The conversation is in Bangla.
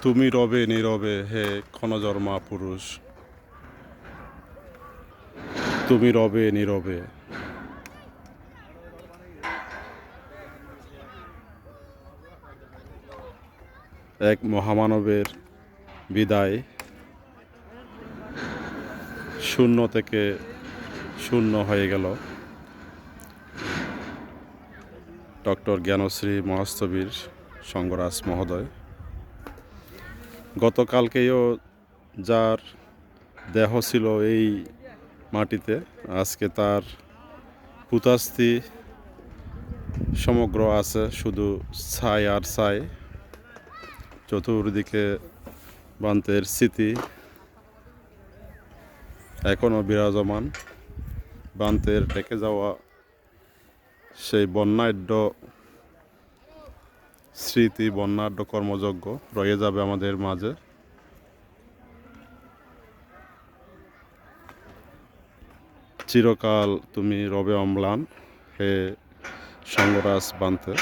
তুমি রবে নীরবে হে ক্ষণজন্মা পুরুষ, তুমি রবে নীরবে। এক মহামানবের বিদায়, শূন্য থেকে শূন্য হয়ে গেল। ডক্টর জ্ঞানশ্রী মহাস্তবীর সঙ্গরাজ মহোদয়। গতকালকেও যার দেহ ছিল এই মাটিতে, আজকে তার পুতাস্থি সমগ্র আছে, শুধু ছাই আর ছাই। চতুর্দিকে বান্তের স্মৃতি এখনও বিরাজমান। বান্তের ডেকে যাওয়া সেই বর্ণাঢ্য স্মৃতি, বর্ণাঢ্য কর্মযজ্ঞ রয়ে যাবে আমাদের মাঝে। চিরকাল তুমি রবে অম্লান হে সঙ্গরাজ বান্তে।